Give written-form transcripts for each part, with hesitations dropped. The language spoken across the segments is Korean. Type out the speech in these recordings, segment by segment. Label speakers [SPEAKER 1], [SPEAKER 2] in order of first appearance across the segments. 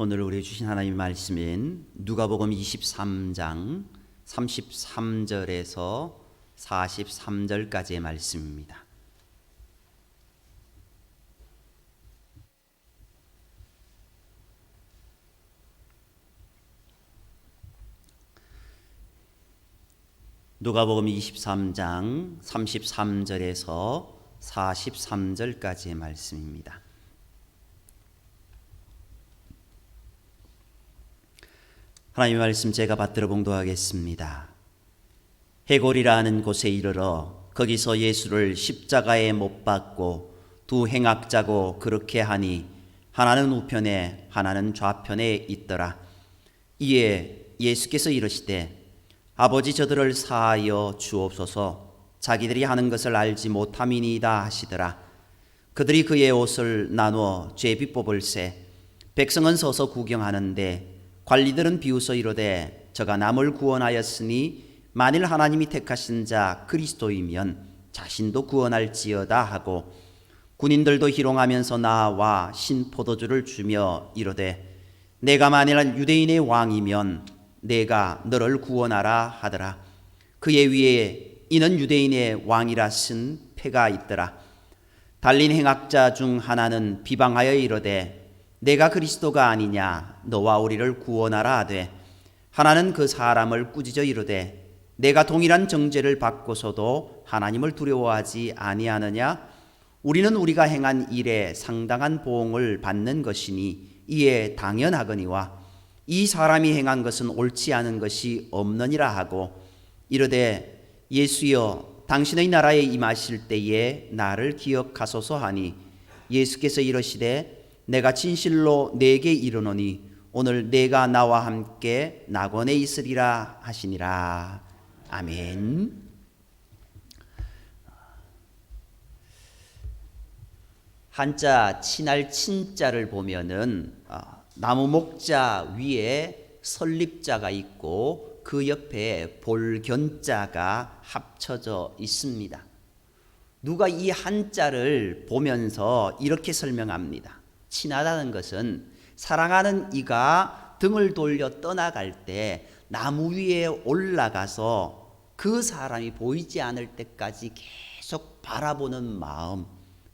[SPEAKER 1] 오늘 우리 주신 하나님의 말씀인 누가복음 23장 33절에서 43절까지의 말씀입니다. 누가복음 23장 33절에서 43절까지의 말씀입니다. 하나님의 말씀 제가 받들어 봉독하겠습니다. 해골이라 하는 곳에 이르러 거기서 예수를 십자가에 못 박고 두 행악자고 그렇게 하니 하나는 우편에 하나는 좌편에 있더라. 이에 예수께서 이르시되 아버지 저들을 사하여 주옵소서. 자기들이 하는 것을 알지 못함이니이다 하시더라. 그들이 그의 옷을 나누어 제비 뽑을새 백성은 서서 구경하는데 관리들은 비웃어 이르되 저가 남을 구원하였으니 만일 하나님이 택하신 자 그리스도이면 자신도 구원할지어다 하고 군인들도 희롱하면서 나와 신포도주를 주며 이르되 내가 만일 유대인의 왕이면 내가 너를 구원하라 하더라. 그의 위에 이는 유대인의 왕이라 쓴 패가 있더라. 달린 행악자 중 하나는 비방하여 이르되 내가 그리스도가 아니냐 너와 우리를 구원하라 하되 하나는 그 사람을 꾸짖어 이르되 내가 동일한 정죄를 받고서도 하나님을 두려워하지 아니하느냐 우리는 우리가 행한 일에 상당한 보응을 받는 것이니 이에 당연하거니와 이 사람이 행한 것은 옳지 않은 것이 없느니라 하고 이르되 예수여 당신의 나라에 임하실 때에 나를 기억하소서 하니 예수께서 이르시되 내가 진실로 네게 이르노니 오늘 내가 나와 함께 낙원에 있으리라 하시니라. 아멘. 한자 친할 친자를 보면은 나무 목자 위에 설립자가 있고 그 옆에 볼견자가 합쳐져 있습니다. 누가 이 한자를 보면서 이렇게 설명합니다. 친하다는 것은 사랑하는 이가 등을 돌려 떠나갈 때 나무 위에 올라가서 그 사람이 보이지 않을 때까지 계속 바라보는 마음,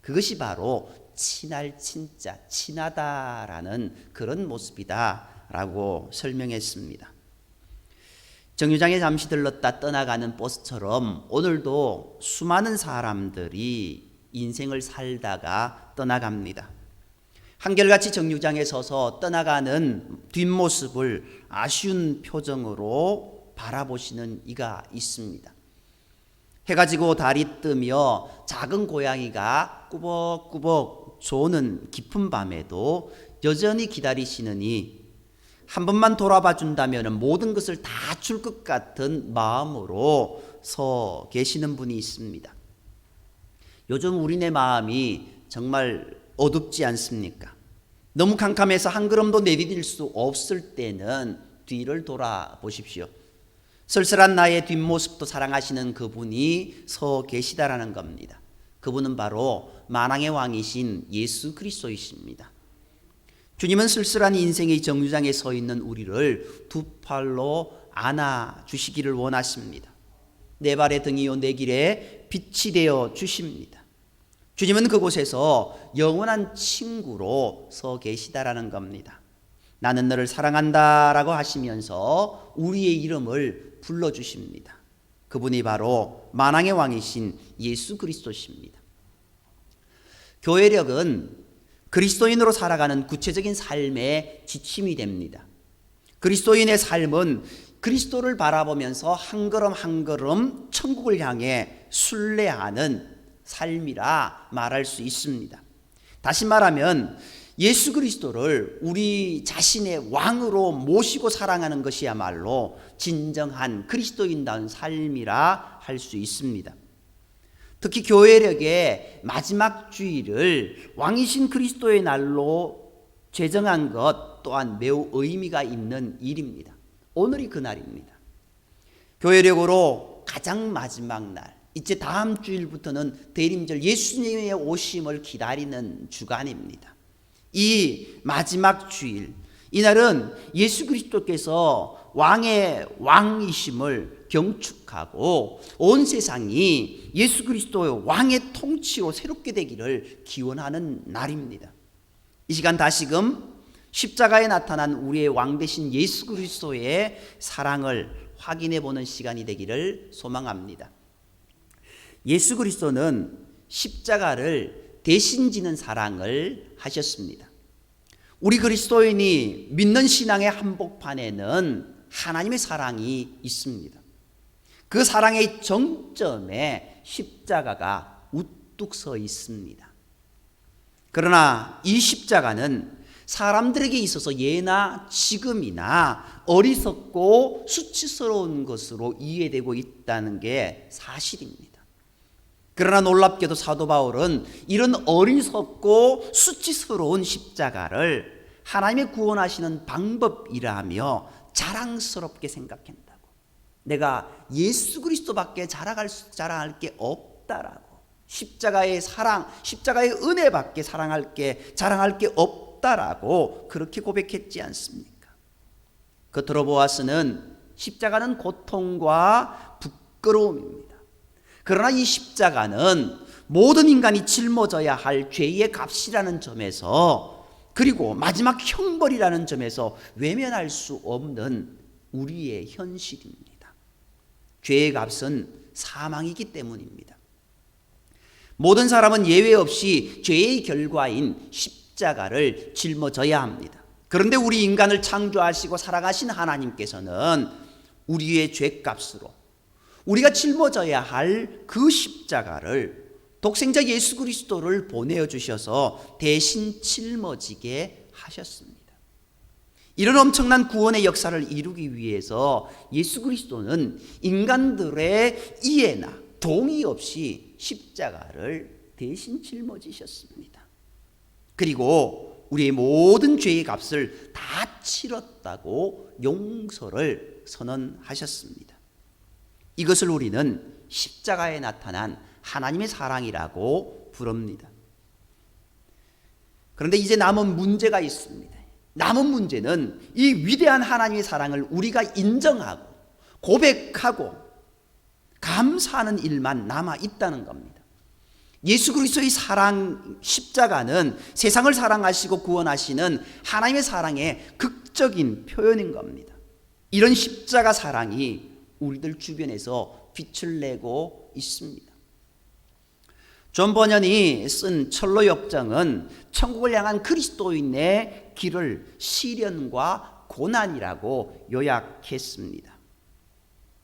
[SPEAKER 1] 그것이 바로 친할 친자, 친하다라는 그런 모습이다라고 설명했습니다. 정류장에 잠시 들렀다 떠나가는 버스처럼 오늘도 수많은 사람들이 인생을 살다가 떠나갑니다. 한결같이 정류장에 서서 떠나가는 뒷모습을 아쉬운 표정으로 바라보시는 이가 있습니다. 해가 지고 달이 뜨며 작은 고양이가 꾸벅꾸벅 조는 깊은 밤에도 여전히 기다리시느니 한 번만 돌아봐 준다면 모든 것을 다 줄 것 같은 마음으로 서 계시는 분이 있습니다. 요즘 우리네 마음이 정말 어둡지 않습니까? 너무 캄캄해서 한 걸음도 내디딜 수 없을 때는 뒤를 돌아보십시오. 쓸쓸한 나의 뒷모습도 사랑하시는 그분이 서 계시다라는 겁니다. 그분은 바로 만왕의 왕이신 예수 그리스도이십니다. 주님은 쓸쓸한 인생의 정류장에 서 있는 우리를 두 팔로 안아주시기를 원하십니다. 내 발의 등이요 내 길에 빛이 되어 주십니다. 주님은 그곳에서 영원한 친구로 서 계시다라는 겁니다. 나는 너를 사랑한다라고 하시면서 우리의 이름을 불러주십니다. 그분이 바로 만왕의 왕이신 예수 그리스도십니다. 교회력은 그리스도인으로 살아가는 구체적인 삶의 지침이 됩니다. 그리스도인의 삶은 그리스도를 바라보면서 한 걸음 한 걸음 천국을 향해 순례하는 삶이라 말할 수 있습니다. 다시 말하면 예수 그리스도를 우리 자신의 왕으로 모시고 사랑하는 것이야말로 진정한 그리스도인다운 삶이라 할 수 있습니다. 특히 교회력의 마지막 주일을 왕이신 그리스도의 날로 제정한 것 또한 매우 의미가 있는 일입니다. 오늘이 그날입니다. 교회력으로 가장 마지막 날, 이제 다음 주일부터는 대림절 예수님의 오심을 기다리는 주간입니다. 이 마지막 주일, 이날은 예수 그리스도께서 왕의 왕이심을 경축하고 온 세상이 예수 그리스도의 왕의 통치로 새롭게 되기를 기원하는 날입니다. 이 시간 다시금 십자가에 나타난 우리의 왕 되신 예수 그리스도의 사랑을 확인해 보는 시간이 되기를 소망합니다. 예수 그리스도는 십자가를 대신 지는 사랑을 하셨습니다. 우리 그리스도인이 믿는 신앙의 한복판에는 하나님의 사랑이 있습니다. 그 사랑의 정점에 십자가가 우뚝 서 있습니다. 그러나 이 십자가는 사람들에게 있어서 예나 지금이나 어리석고 수치스러운 것으로 이해되고 있다는 게 사실입니다. 그러나 놀랍게도 사도 바울은 이런 어리석고 수치스러운 십자가를 하나님의 구원하시는 방법이라며 자랑스럽게 생각한다고. 내가 예수 그리스도밖에 자랑할 게 없다라고. 십자가의 사랑, 십자가의 은혜밖에 자랑할 게 없다라고 그렇게 고백했지 않습니까? 겉으로 보아서는 십자가는 고통과 부끄러움입니다. 그러나 이 십자가는 모든 인간이 짊어져야 할 죄의 값이라는 점에서, 그리고 마지막 형벌이라는 점에서 외면할 수 없는 우리의 현실입니다. 죄의 값은 사망이기 때문입니다. 모든 사람은 예외 없이 죄의 결과인 십자가를 짊어져야 합니다. 그런데 우리 인간을 창조하시고 살아가신 하나님께서는 우리의 죄값으로 우리가 짊어져야 할 그 십자가를 독생자 예수 그리스도를 보내어 주셔서 대신 짊어지게 하셨습니다. 이런 엄청난 구원의 역사를 이루기 위해서 예수 그리스도는 인간들의 이해나 동의 없이 십자가를 대신 짊어지셨습니다. 그리고 우리의 모든 죄의 값을 다 치렀다고 용서를 선언하셨습니다. 이것을 우리는 십자가에 나타난 하나님의 사랑이라고 부릅니다. 그런데 이제 남은 문제가 있습니다. 남은 문제는 이 위대한 하나님의 사랑을 우리가 인정하고 고백하고 감사하는 일만 남아 있다는 겁니다. 예수 그리스도의 사랑, 십자가는 세상을 사랑하시고 구원하시는 하나님의 사랑의 극적인 표현인 겁니다. 이런 십자가 사랑이 우리들 주변에서 빛을 내고 있습니다. 존 버년이 쓴 철로 역정은 천국을 향한 그리스도인의 길을 시련과 고난이라고 요약했습니다.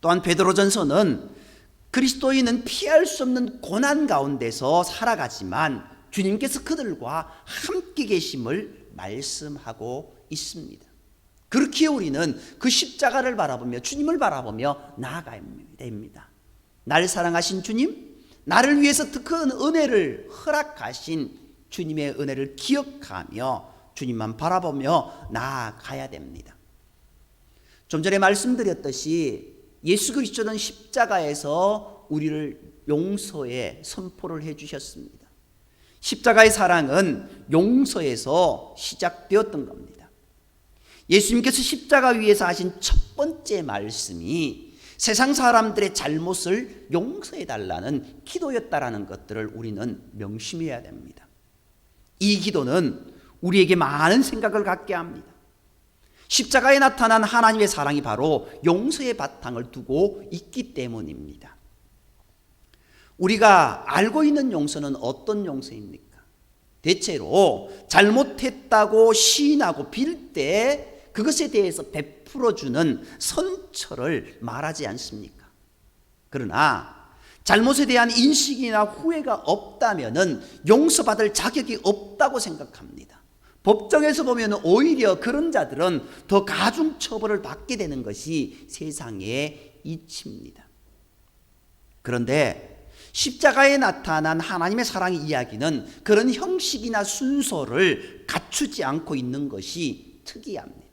[SPEAKER 1] 또한 베드로전서는 그리스도인은 피할 수 없는 고난 가운데서 살아가지만 주님께서 그들과 함께 계심을 말씀하고 있습니다. 그렇기에 우리는 그 십자가를 바라보며 주님을 바라보며 나아가야 됩니다. 나를 사랑하신 주님, 나를 위해서 큰 은혜를 허락하신 주님의 은혜를 기억하며 주님만 바라보며 나아가야 됩니다. 좀 전에 말씀드렸듯이 예수 그리스도는 십자가에서 우리를 용서의 선포를 해주셨습니다. 십자가의 사랑은 용서에서 시작되었던 겁니다. 예수님께서 십자가 위에서 하신 첫 번째 말씀이 세상 사람들의 잘못을 용서해달라는 기도였다라는 것들을 우리는 명심해야 됩니다. 이 기도는 우리에게 많은 생각을 갖게 합니다. 십자가에 나타난 하나님의 사랑이 바로 용서의 바탕을 두고 있기 때문입니다. 우리가 알고 있는 용서는 어떤 용서입니까? 대체로 잘못했다고 시인하고 빌 때 그것에 대해서 베풀어주는 선처를 말하지 않습니까? 그러나 잘못에 대한 인식이나 후회가 없다면 용서받을 자격이 없다고 생각합니다. 법정에서 보면 오히려 그런 자들은 더 가중 처벌을 받게 되는 것이 세상의 이치입니다. 그런데 십자가에 나타난 하나님의 사랑의 이야기는 그런 형식이나 순서를 갖추지 않고 있는 것이 특이합니다.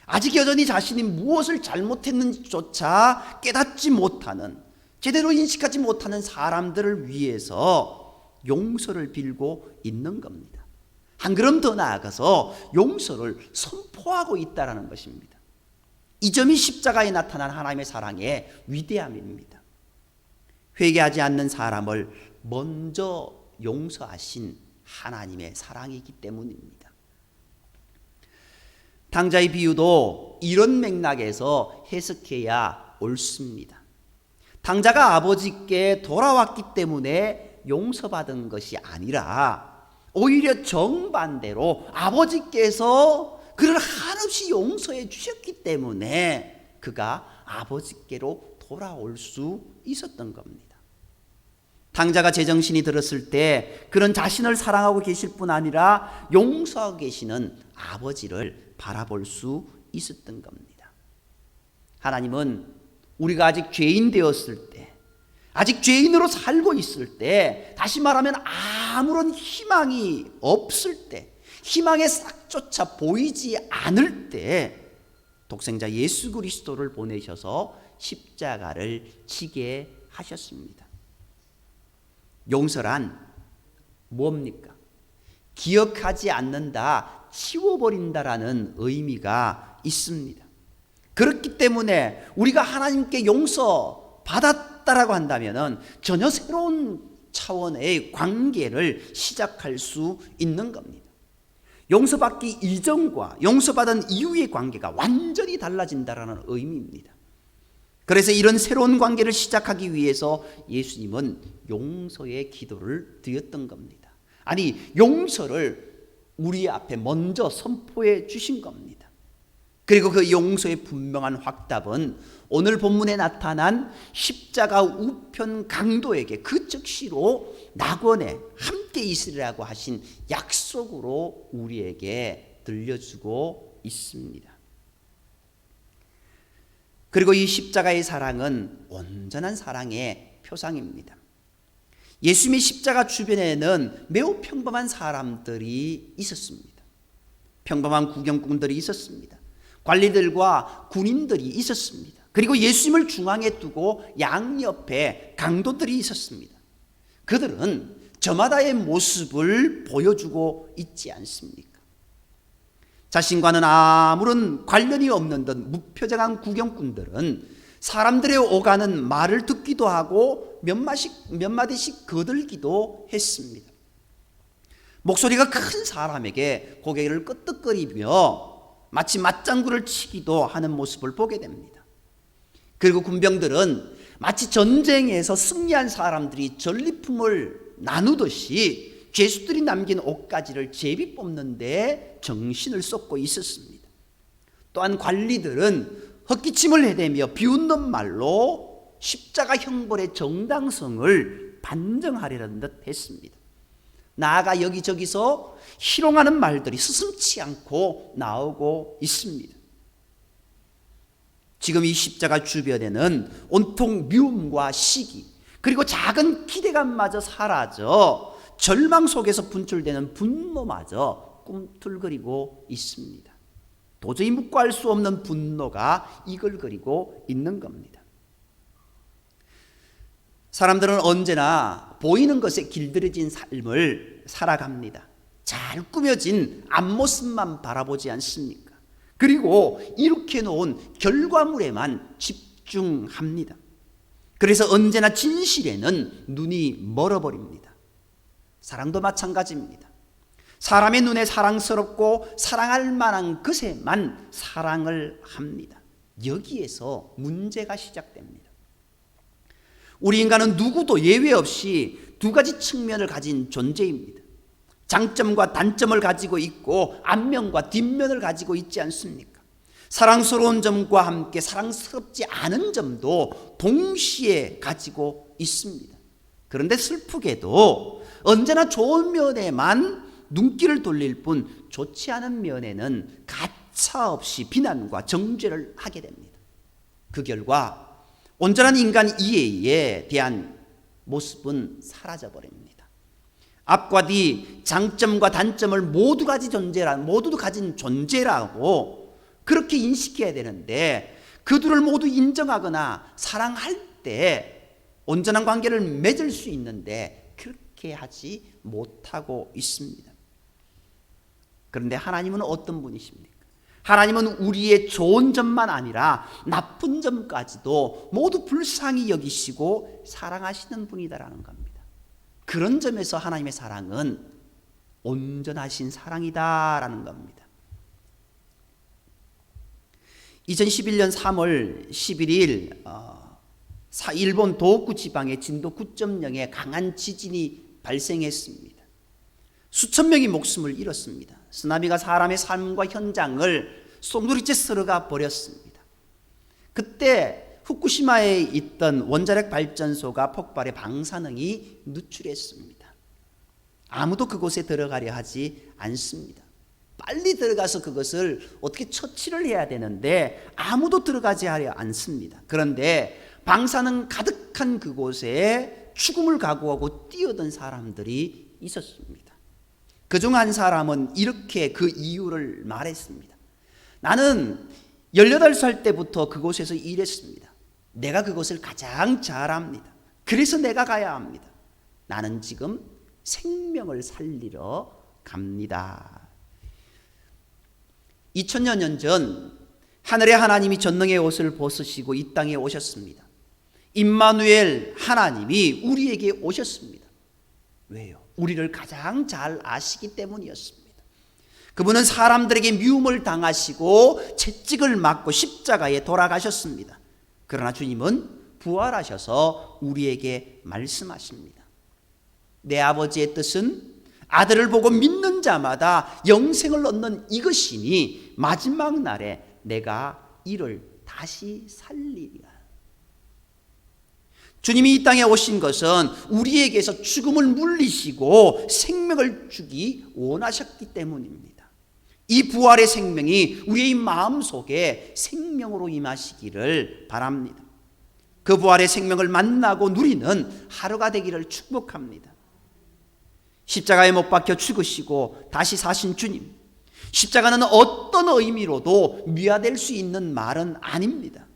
[SPEAKER 1] 아직 여전히 자신이 무엇을 잘못했는지조차 깨닫지 못하는, 제대로 인식하지 못하는 사람들을 위해서 용서를 빌고 있는 겁니다. 한 걸음 더 나아가서 용서를 선포하고 있다는 것입니다. 이 점이 십자가에 나타난 하나님의 사랑의 위대함입니다. 회개하지 않는 사람을 먼저 용서하신 하나님의 사랑이기 때문입니다. 당자의 비유도 이런 맥락에서 해석해야 옳습니다. 당자가 아버지께 돌아왔기 때문에 용서받은 것이 아니라 오히려 정반대로 아버지께서 그를 한없이 용서해 주셨기 때문에 그가 아버지께로 돌아올 수 있었던 겁니다. 당자가 제정신이 들었을 때 그는 자신을 사랑하고 계실 뿐 아니라 용서하고 계시는 아버지를 바라볼 수 있었던 겁니다. 하나님은 우리가 아직 죄인 되었을 때, 아직 죄인으로 살고 있을 때, 다시 말하면 아무런 희망이 없을 때, 희망의 싹조차 보이지 않을 때 독생자 예수 그리스도를 보내셔서 십자가를 지게 하셨습니다. 용서란 뭡니까? 기억하지 않는다, 치워버린다라는 의미가 있습니다. 그렇기 때문에 우리가 하나님께 용서 받았다라고 한다면 전혀 새로운 차원의 관계를 시작할 수 있는 겁니다. 용서받기 이전과 용서받은 이후의 관계가 완전히 달라진다라는 의미입니다. 그래서 이런 새로운 관계를 시작하기 위해서 예수님은 용서의 기도를 드렸던 겁니다. 아니, 용서를 우리 앞에 먼저 선포해 주신 겁니다. 그리고 그 용서의 분명한 확답은 오늘 본문에 나타난 십자가 우편 강도에게 그 즉시로 낙원에 함께 있으리라고 하신 약속으로 우리에게 들려주고 있습니다. 그리고 이 십자가의 사랑은 온전한 사랑의 표상입니다. 예수님의 십자가 주변에는 매우 평범한 사람들이 있었습니다. 평범한 구경꾼들이 있었습니다. 관리들과 군인들이 있었습니다. 그리고 예수님을 중앙에 두고 양옆에 강도들이 있었습니다. 그들은 저마다의 모습을 보여주고 있지 않습니까? 자신과는 아무런 관련이 없는 듯 무표정한 구경꾼들은 사람들의 오가는 말을 듣기도 하고 몇 마디씩 거들기도 했습니다. 목소리가 큰 사람에게 고개를 끄덕거리며 마치 맞장구를 치기도 하는 모습을 보게 됩니다. 그리고 군병들은 마치 전쟁에서 승리한 사람들이 전리품을 나누듯이 죄수들이 남긴 옷가지를 제비 뽑는 데 정신을 쏟고 있었습니다. 또한 관리들은 헛기침을 해대며 비웃는 말로 십자가 형벌의 정당성을 반증하려는 듯 했습니다. 나아가 여기저기서 희롱하는 말들이 스승치 않고 나오고 있습니다. 지금 이 십자가 주변에는 온통 미움과 시기, 그리고 작은 기대감마저 사라져 절망 속에서 분출되는 분노마저 꿈틀거리고 있습니다. 도저히 묵과할 수 없는 분노가 이글거리고 있는 겁니다. 사람들은 언제나 보이는 것에 길들여진 삶을 살아갑니다. 잘 꾸며진 앞모습만 바라보지 않습니까? 그리고 이렇게 놓은 결과물에만 집중합니다. 그래서 언제나 진실에는 눈이 멀어버립니다. 사랑도 마찬가지입니다. 사람의 눈에 사랑스럽고 사랑할 만한 것에만 사랑을 합니다. 여기에서 문제가 시작됩니다. 우리 인간은 누구도 예외 없이 두 가지 측면을 가진 존재입니다. 장점과 단점을 가지고 있고 앞면과 뒷면을 가지고 있지 않습니까? 사랑스러운 점과 함께 사랑스럽지 않은 점도 동시에 가지고 있습니다. 그런데 슬프게도 언제나 좋은 면에만 눈길을 돌릴 뿐 좋지 않은 면에는 가차없이 비난과 정죄를 하게 됩니다. 그 결과 온전한 인간 이해에 대한 모습은 사라져버립니다. 앞과 뒤 장점과 단점을 모두 가진 존재라고 그렇게 인식해야 되는데 그들을 모두 인정하거나 사랑할 때 온전한 관계를 맺을 수 있는데 그렇게 하지 못하고 있습니다. 그런데 하나님은 어떤 분이십니까? 하나님은 우리의 좋은 점만 아니라 나쁜 점까지도 모두 불쌍히 여기시고 사랑하시는 분이다라는 겁니다. 그런 점에서 하나님의 사랑은 온전하신 사랑이다라는 겁니다. 2011년 3월 11일 일본 도호쿠 지방에 진도 9.0의 강한 지진이 발생했습니다. 수천 명이 목숨을 잃었습니다. 쓰나미가 사람의 삶과 현장을 송두리째 쓸어가 버렸습니다. 그때 후쿠시마에 있던 원자력 발전소가 폭발해 방사능이 누출했습니다. 아무도 그곳에 들어가려 하지 않습니다. 빨리 들어가서 그것을 어떻게 처치를 해야 되는데 아무도 들어가지 하려 않습니다. 그런데 방사능 가득한 그곳에 죽음을 각오하고 뛰어든 사람들이 있었습니다. 그중 한 사람은 이렇게 그 이유를 말했습니다. 나는 18살 때부터 그곳에서 일했습니다. 내가 그것을 가장 잘 압니다. 그래서 내가 가야 합니다. 나는 지금 생명을 살리러 갑니다. 2000여 년 전 하늘의 하나님이 전능의 옷을 벗으시고 이 땅에 오셨습니다. 임마누엘 하나님이 우리에게 오셨습니다. 왜요? 우리를 가장 잘 아시기 때문이었습니다. 그분은 사람들에게 미움을 당하시고 채찍을 맞고 십자가에 돌아가셨습니다. 그러나 주님은 부활하셔서 우리에게 말씀하십니다. 내 아버지의 뜻은 아들을 보고 믿는 자마다 영생을 얻는 이것이니 마지막 날에 내가 이를 다시 살리리라. 주님이 이 땅에 오신 것은 우리에게서 죽음을 물리시고 생명을 주기 원하셨기 때문입니다. 이 부활의 생명이 우리의 마음속에 생명으로 임하시기를 바랍니다. 그 부활의 생명을 만나고 누리는 하루가 되기를 축복합니다. 십자가에 못 박혀 죽으시고 다시 사신 주님, 십자가는 어떤 의미로도 미화될 수 있는 말은 아닙니다.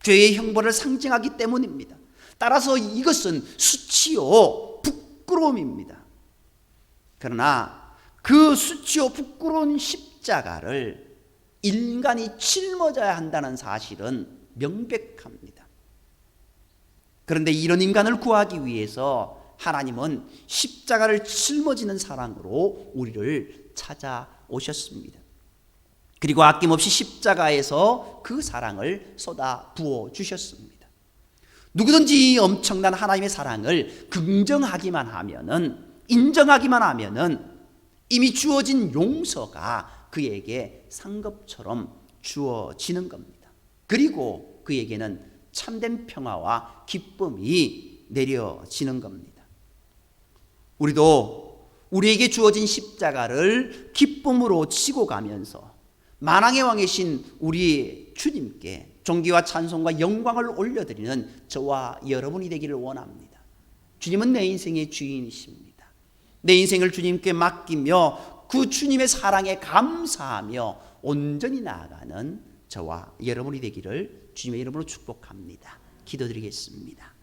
[SPEAKER 1] 죄의 형벌을 상징하기 때문입니다. 따라서 이것은 수치요 부끄러움입니다. 그러나 그 수치요 부끄러운 십자가를 인간이 짊어져야 한다는 사실은 명백합니다. 그런데 이런 인간을 구하기 위해서 하나님은 십자가를 짊어지는 사랑으로 우리를 찾아오셨습니다. 그리고 아낌없이 십자가에서 그 사랑을 쏟아 부어 주셨습니다. 누구든지 이 엄청난 하나님의 사랑을 긍정하기만 하면은, 인정하기만 하면은 이미 주어진 용서가 그에게 상급처럼 주어지는 겁니다. 그리고 그에게는 참된 평화와 기쁨이 내려지는 겁니다. 우리도 우리에게 주어진 십자가를 기쁨으로 지고 가면서 만왕의 왕이신 우리 주님께 존귀와 찬송과 영광을 올려드리는 저와 여러분이 되기를 원합니다. 주님은 내 인생의 주인이십니다. 내 인생을 주님께 맡기며 그 주님의 사랑에 감사하며 온전히 나아가는 저와 여러분이 되기를 주님의 이름으로 축복합니다. 기도드리겠습니다.